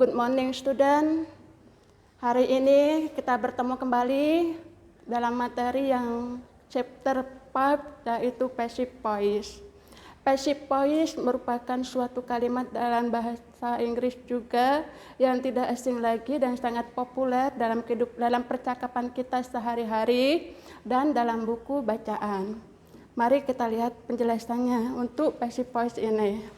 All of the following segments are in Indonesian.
Good morning student. Hari ini kita bertemu kembali dalam materi yang chapter 5 yaitu passive voice. Passive voice merupakan suatu kalimat dalam bahasa Inggris juga yang tidak asing lagi dan sangat populer dalam percakapan kita sehari-hari dan dalam buku bacaan. Mari kita lihat penjelasannya untuk passive voice ini.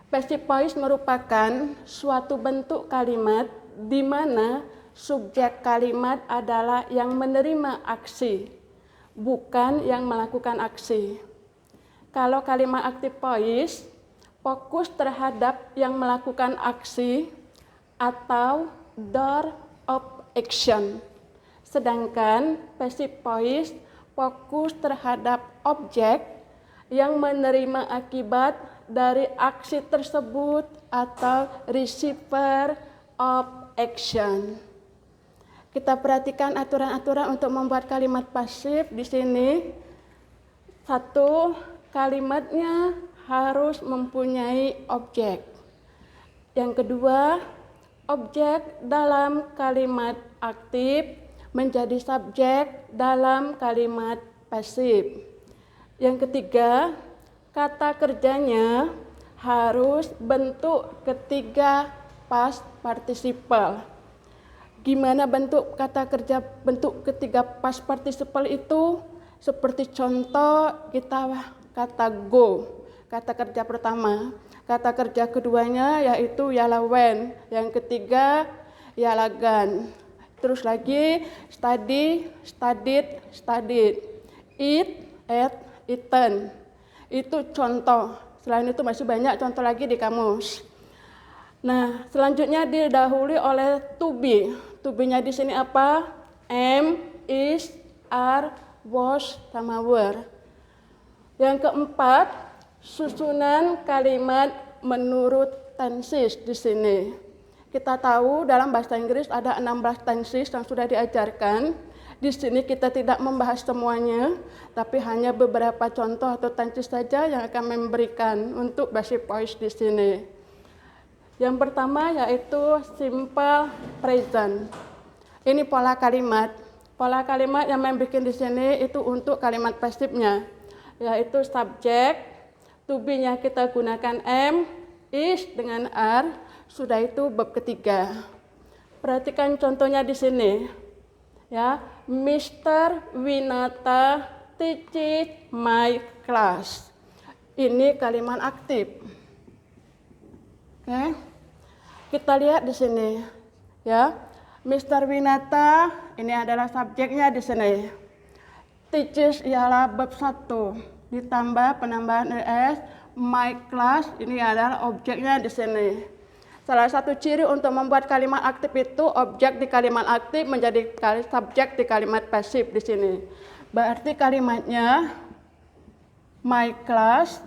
Passive voice merupakan suatu bentuk kalimat di mana subjek kalimat adalah yang menerima aksi, bukan yang melakukan aksi. Kalau kalimat active voice fokus terhadap yang melakukan aksi atau door of action. Sedangkan passive voice fokus terhadap objek yang menerima akibat dari aksi tersebut atau receiver of action. Kita perhatikan aturan-aturan untuk membuat kalimat pasif di sini. 1. Kalimatnya harus mempunyai objek. Yang kedua, objek dalam kalimat aktif menjadi subjek dalam kalimat pasif. Yang ketiga, kata kerjanya harus bentuk ketiga past participle. Gimana bentuk kata kerja bentuk ketiga past participle itu? Seperti contoh kita kata go, kata kerja pertama. Kata kerja keduanya yaitu yalawen, yang ketiga yalagan. Terus lagi study, studied, studied. Eat, ate, eaten. Itu contoh. Selain itu masih banyak contoh lagi di kamus. Nah, selanjutnya didahului oleh to be. To be-nya di sini apa? Am, is, are, was, sama were. Yang keempat, susunan kalimat menurut tenses di sini. Kita tahu dalam bahasa Inggris ada 16 tenses yang sudah diajarkan. Di sini kita tidak membahas semuanya, tapi hanya beberapa contoh atau tenses saja yang akan memberikan untuk passive voice di sini. Yang pertama yaitu simple present. Ini pola kalimat. Pola kalimat yang membuat di sini itu untuk kalimat pasifnya, yaitu subjek, to be-nya kita gunakan am, is dengan are, sudah itu bab ketiga. Perhatikan contohnya di sini. Ya, Mr. Winata teaches my class. Ini kalimat aktif. Oke. Kita lihat di sini. Ya. Mr. Winata ini adalah subjeknya di sini. Teaches ialah bab 1 ditambah penambahan es, my class ini adalah objeknya di sini. Salah satu ciri untuk membuat kalimat aktif itu objek di kalimat aktif menjadi subjek di kalimat pasif di sini. Berarti kalimatnya my class.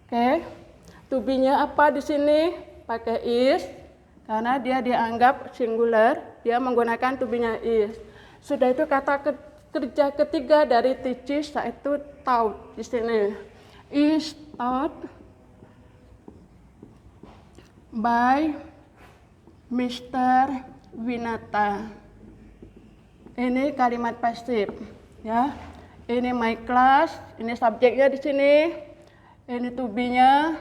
Oke. To be-nya apa di sini? Pakai is karena dia dianggap singular, dia menggunakan to be-nya is. Sudah itu kata kerja ketiga dari teaches yaitu taught di sini. Is taught by Mr. Winata. Ini kalimat pasif, ya. Ini my class, ini subjeknya di sini. Ini to be-nya.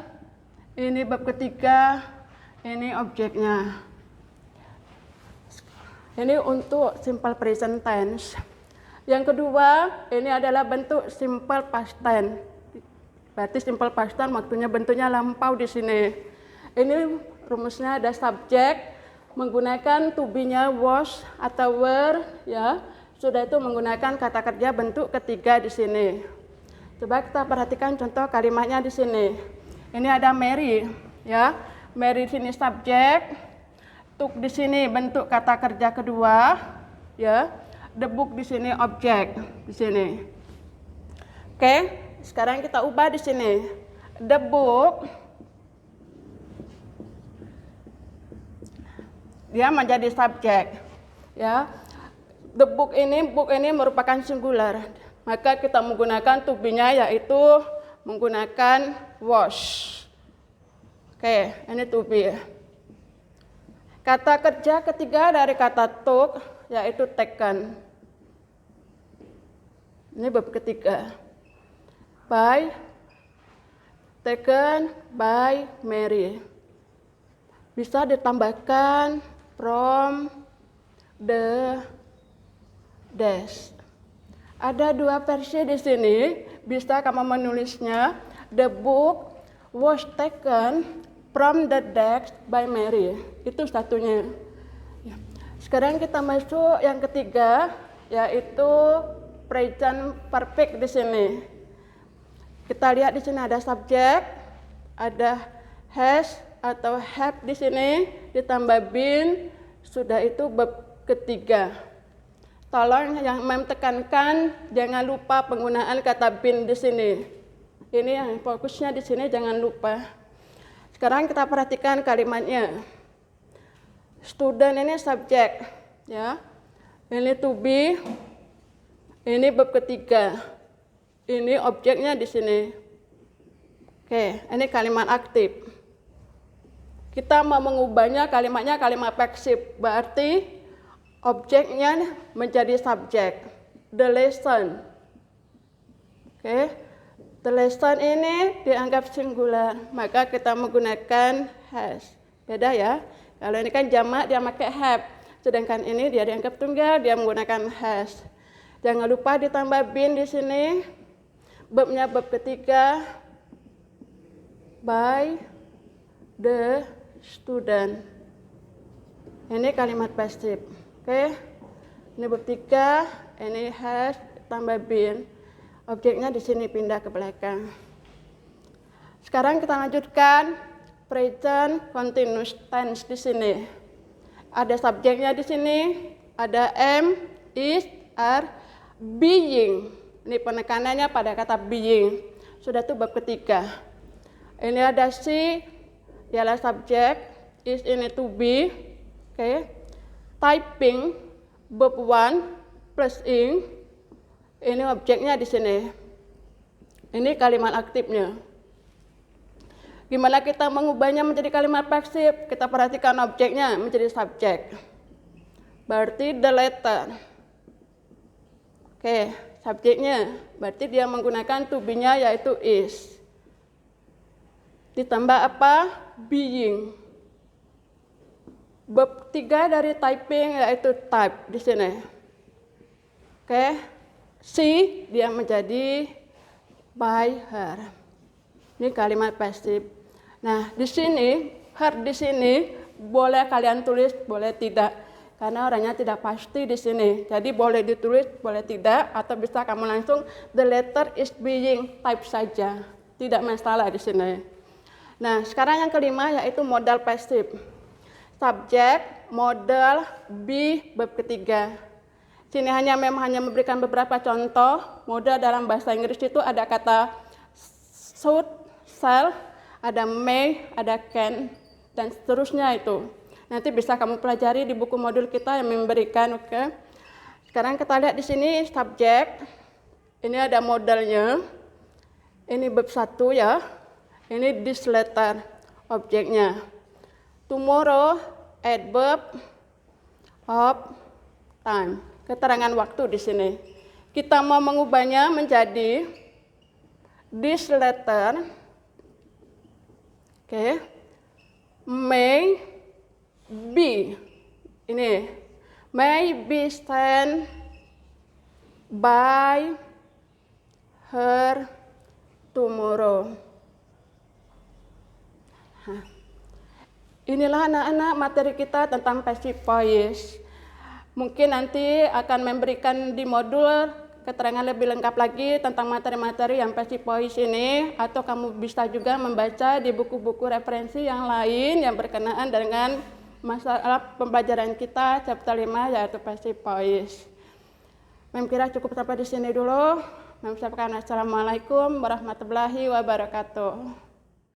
Ini bab ketiga, ini objeknya. Ini untuk simple present tense. Yang kedua, ini adalah bentuk simple past tense. Berarti simple past tense maksudnya bentuknya lampau di sini. Ini rumusnya ada subjek menggunakan to be-nya was atau were, ya. Sudah itu menggunakan kata kerja bentuk ketiga di sini. Coba kita perhatikan contoh kalimatnya di sini. Ini ada Mary, ya. Mary di sini subjek, took di sini bentuk kata kerja kedua, ya. The book di sini objek di sini. Oke, sekarang kita ubah di sini. The book dia menjadi subjek, ya. The book ini merupakan singular, maka kita menggunakan to be-nya yaitu menggunakan was. Oke, ini to be. Kata kerja ketiga dari kata took yaitu taken. Ini bab ketiga. By, taken by Mary. Bisa ditambahkan from, the, dash. Ada dua versi di sini, bisa kamu menulisnya. The book was taken from the desk by Mary. Itu satunya. Sekarang kita masuk yang ketiga, yaitu present perfect di sini. Kita lihat di sini ada subjek, ada has atau have di sini, ditambah been, sudah itu bab ketiga. Tolong yang Mem tekankan, jangan lupa penggunaan kata been di sini. Ini yang fokusnya di sini, jangan lupa. Sekarang kita perhatikan kalimatnya. Student ini subjek, ya. Ini to be, ini bab ketiga. Ini objeknya di sini. Oke, ini kalimat aktif. Kita mau mengubahnya kalimatnya kalimat pasif, berarti objeknya menjadi subjek. The lesson. Oke. The lesson ini dianggap singular, maka kita menggunakan has. Beda ya. Kalau ini kan jamak dia pakai have, sedangkan ini dia dianggap tunggal, dia menggunakan has. Jangan lupa ditambah been di sini. Babnya bab ketiga. By the student. Ini kalimat pasif. Oke. Ini bab 3, ini has tambah been. Objeknya di sini pindah ke belakang. Sekarang kita lanjutkan present continuous tense di sini. Ada subjeknya di sini, ada am, is, are, being. Ini penekanannya pada kata being. Sudah itu bab ketiga. Ini ada she, ialah subjek, is ini to be. Oke. Typing, bab 1 plus ing. Ini objeknya di sini. Ini kalimat aktifnya. Gimana kita mengubahnya menjadi kalimat pasif? Kita perhatikan objeknya menjadi subjek. Berarti the letter. Oke, subjeknya. Berarti dia menggunakan to be-nya yaitu is. Ditambah apa? Being. Bab 3 dari typing yaitu type di sini. Oke. She dia menjadi by her. Ini kalimat pasif. Nah, di sini her di sini boleh kalian tulis, boleh tidak. Karena orangnya tidak pasti di sini. Jadi boleh ditulis, boleh tidak, atau bisa kamu langsung the letter is being type saja. Tidak masalah di sini. Nah, sekarang yang kelima yaitu modal pasif. Subjek, modal, be, bab ketiga. Sini hanya memberikan beberapa contoh. Modal dalam bahasa Inggris itu ada kata should, shall, ada may, ada can, dan seterusnya itu. Nanti bisa kamu pelajari di buku modul kita yang memberikan, oke. Sekarang kita lihat di sini subjek. Ini ada modalnya. Ini bab 1 ya. Ini this letter, objeknya. Tomorrow, adverb of time. Keterangan waktu di sini. Kita mau mengubahnya menjadi this letter. Oke. May be. Ini. May be sent by her tomorrow. Inilah anak-anak materi kita tentang passive voice. Mungkin nanti akan memberikan di modul keterangan lebih lengkap lagi tentang materi-materi yang passive voice ini, atau kamu bisa juga membaca di buku-buku referensi yang lain yang berkenaan dengan masalah pembelajaran kita chapter 5 yaitu passive voice. Mem kira cukup sampai di sini dulu. Mem ucapkan assalamualaikum warahmatullahi wabarakatuh.